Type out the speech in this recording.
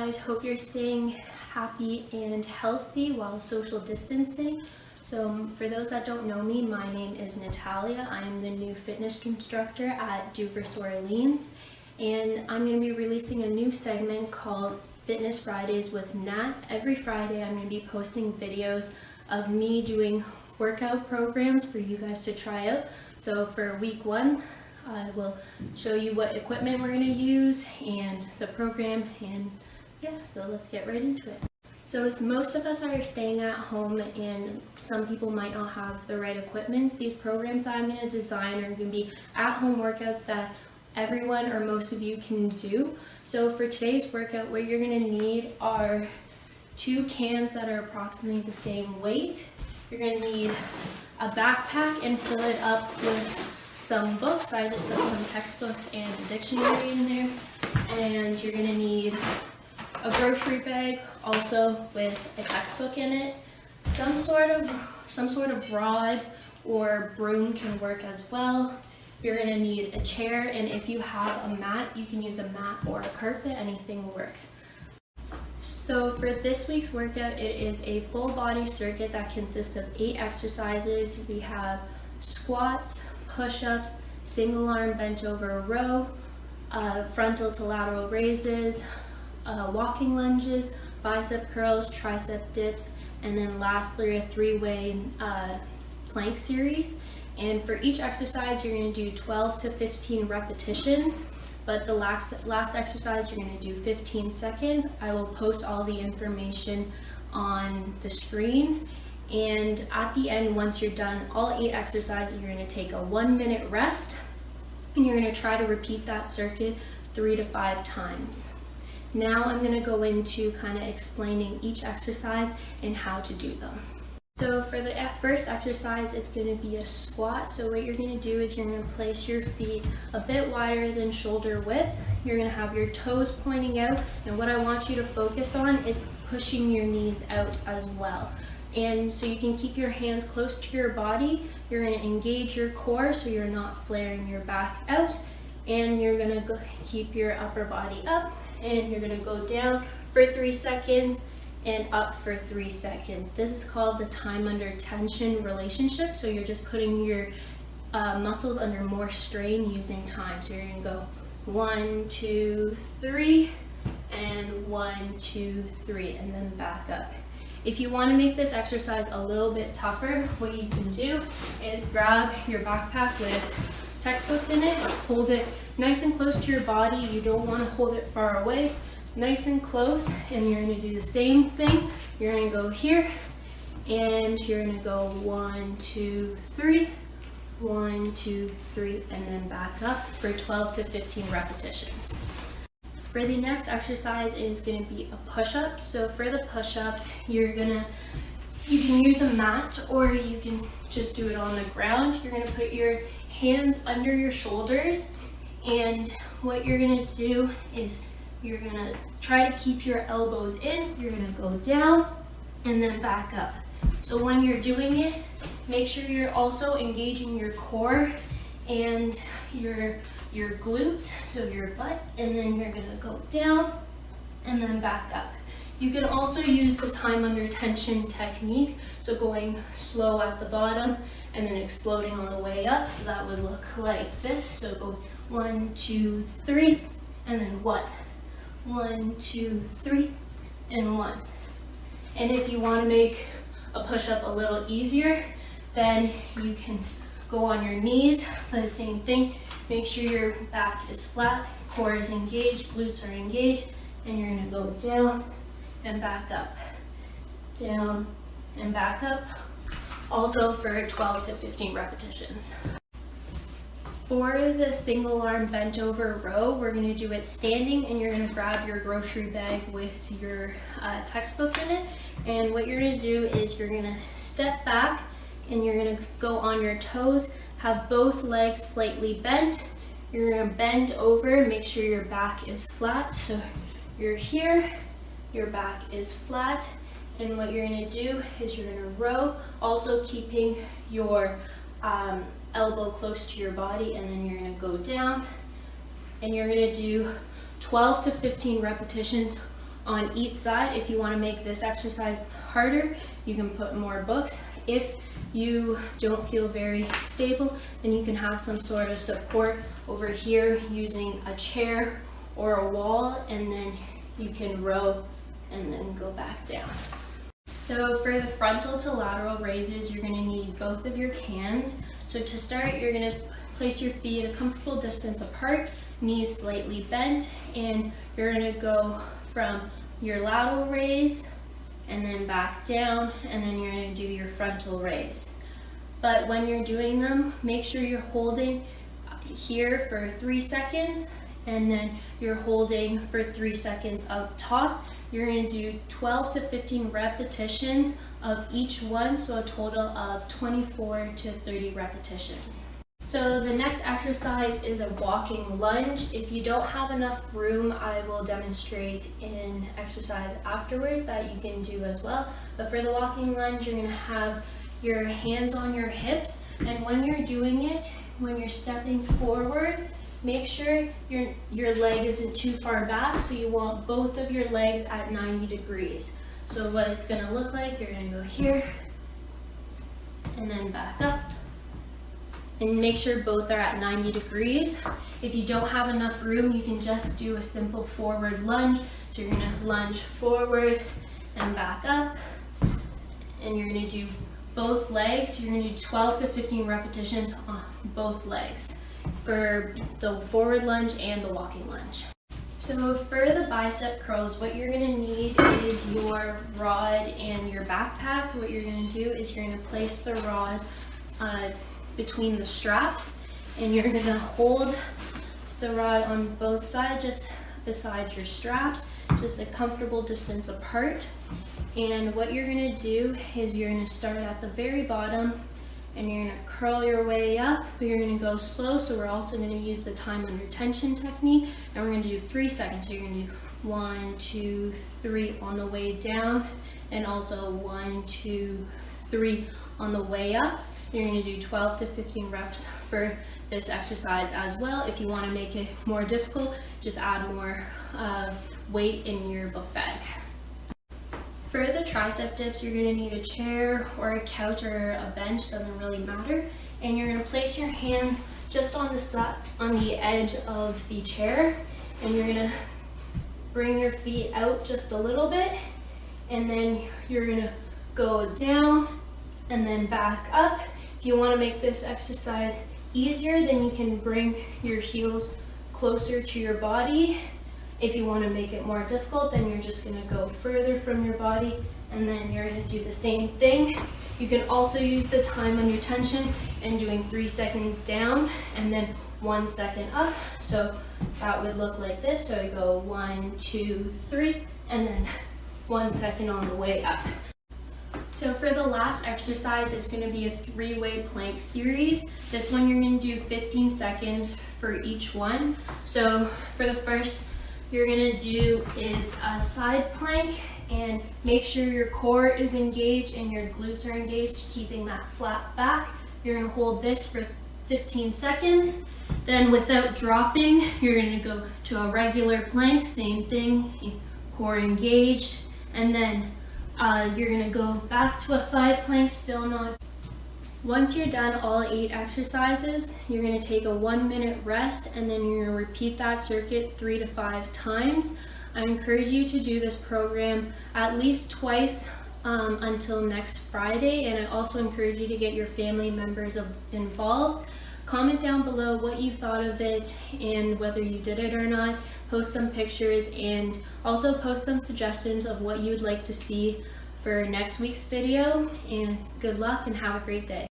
guys? Hope you're staying happy and healthy while social distancing. So for those that don't know me, my name is Natalia. I am the new fitness instructor at Douvris, Orleans, and I'm going to be releasing a new segment called Fitness Fridays with Nat. Every Friday I'm going to be posting videos of me doing workout programs for you guys to try out. So for week 1, I will show you what equipment we're going to use and the program, and yeah, so let's get right into it. So as most of us are staying at home and some people might not have the right equipment, these programs that I'm going to design are going to be at-home workouts that everyone or most of you can do. So for today's workout, what you're going to need are 2 cans that are approximately the same weight. You're going to need a backpack and fill it up with some books. I just put some textbooks and a dictionary in there. And you're going to need a grocery bag also with a textbook in it. Some sort of rod or broom can work as well. You're going to need a chair, and if you have a mat, you can use a mat or a carpet, anything works. So for this week's workout, it is a full body circuit that consists of 8 exercises. We have squats, push-ups, single arm bent over row, frontal-to-lateral raises, walking lunges, bicep curls, tricep dips, and then lastly a 3-way plank series. And for each exercise, you're going to do 12 to 15 repetitions, but the last exercise you're going to do 15 seconds. I will post all the information on the screen. And at the end, once you're done all 8 exercises, you're going to take a 1-minute rest, and you're going to try to repeat that circuit 3 to 5 times. Now I'm going to go into kind of explaining each exercise and how to do them. So for the first exercise, it's going to be a squat. So what you're going to do is you're going to place your feet a bit wider than shoulder width. You're going to have your toes pointing out, and what I want you to focus on is pushing your knees out as well. And so you can keep your hands close to your body. You're going to engage your core so you're not flaring your back out, and you're going to keep your upper body up, and you're going to go down for 3 seconds and up for 3 seconds. This is called the time under tension relationship. So you're just putting your muscles under more strain using time. So you're going to go 1, 2, 3, and 1, 2, 3, and then back up. If you want to make this exercise a little bit tougher, what you can do is grab your backpack with textbooks in it, hold it nice and close to your body. You don't want to hold it far away, nice and close, and you're going to do the same thing. You're going to go here, and you're going to go 1, 2, 3, 1, 2, 3, and then back up for 12 to 15 repetitions. For the next exercise, it is going to be a push-up. So for the push-up, you can use a mat or you can just do it on the ground. You're going to put your hands under your shoulders, and what you're going to do is you're going to try to keep your elbows in. You're going to go down and then back up. So when you're doing it, make sure you're also engaging your core and your glutes, so your butt, and then you're going to go down and then back up. You can also use the time under tension technique, so going slow at the bottom and then exploding on the way up. So that would look like this. So go 1, 2, 3, and then 1. 1, 2, 3, and 1. And if you want to make a push-up a little easier, then you can go on your knees, but the same thing. Make sure your back is flat, core is engaged, glutes are engaged, and you're going to go down and back up, down and back up, also for 12 to 15 repetitions. For the single arm bent over row, we're going to do it standing, and you're going to grab your grocery bag with your textbook in it. And what you're going to do is you're going to step back and you're going to go on your toes, have both legs slightly bent. You're going to bend over, make sure your back is flat. So you're here, your back is flat, and what you're going to do is you're going to row, also keeping your elbow close to your body, and then you're going to go down, and you're going to do 12 to 15 repetitions on each side. If you want to make this exercise harder, you can put more books. If you don't feel very stable, then you can have some sort of support over here using a chair or a wall, and then you can row and then go back down. So for the frontal to lateral raises, you're going to need both of your hands. So to start, you're going to place your feet a comfortable distance apart, knees slightly bent, and you're going to go from your lateral raise and then back down, and then you're going to do your frontal raise. But when you're doing them, make sure you're holding here for 3 seconds, and then you're holding for 3 seconds up top. You're going to do 12 to 15 repetitions of each one, so a total of 24 to 30 repetitions. So the next exercise is a walking lunge. If you don't have enough room, I will demonstrate an exercise afterwards that you can do as well. But for the walking lunge, you're going to have your hands on your hips, and when you're doing it, when you're stepping forward, make sure your leg isn't too far back, so you want both of your legs at 90 degrees. So what it's going to look like, you're going to go here and then back up, and make sure both are at 90 degrees. If you don't have enough room, you can just do a simple forward lunge. So you're going to lunge forward and back up, and you're going to do both legs. You're going to do 12 to 15 repetitions on both legs for the forward lunge and the walking lunge. So for the bicep curls, what you're going to need is your rod and your backpack. What you're going to do is you're going to place the rod between the straps, and you're going to hold the rod on both sides just beside your straps, just a comfortable distance apart. And what you're going to do is you're going to start at the very bottom, and you're going to curl your way up, but you're going to go slow. So we're also going to use the time under tension technique, and we're going to do 3 seconds. So you're going to do 1, 2, 3 on the way down, and also 1, 2, 3 on the way up. You're going to do 12 to 15 reps for this exercise as well. If you want to make it more difficult, just add more weight in your book bag. For the tricep dips, you're going to need a chair or a couch or a bench, doesn't really matter. And you're going to place your hands just on the edge of the chair, and you're going to bring your feet out just a little bit, and then you're going to go down and then back up. If you want to make this exercise easier, then you can bring your heels closer to your body. If you want to make it more difficult, then you're just going to go further from your body, and then you're going to do the same thing. You can also use the time under tension and doing 3 seconds down and then 1 second up. So that would look like this. So you go 1, 2, 3, and then 1 second on the way up. So for the last exercise, it's going to be a 3-way plank series. This one you're going to do 15 seconds for each one. So for the first you're going to do is a side plank, and make sure your core is engaged and your glutes are engaged, keeping that flat back. You're going to hold this for 15 seconds. Then without dropping, you're going to go to a regular plank, same thing, core engaged, and then you're going to go back to a side plank, still not. Once you're done all 8 exercises, you're going to take a 1-minute rest, and then you're going to repeat that circuit 3 to 5 times. I encourage you to do this program at least twice until next Friday, and I also encourage you to get your family members involved. Comment down below what you thought of it and whether you did it or not. Post some pictures, and also post some suggestions of what you'd like to see for next week's video. And good luck and have a great day.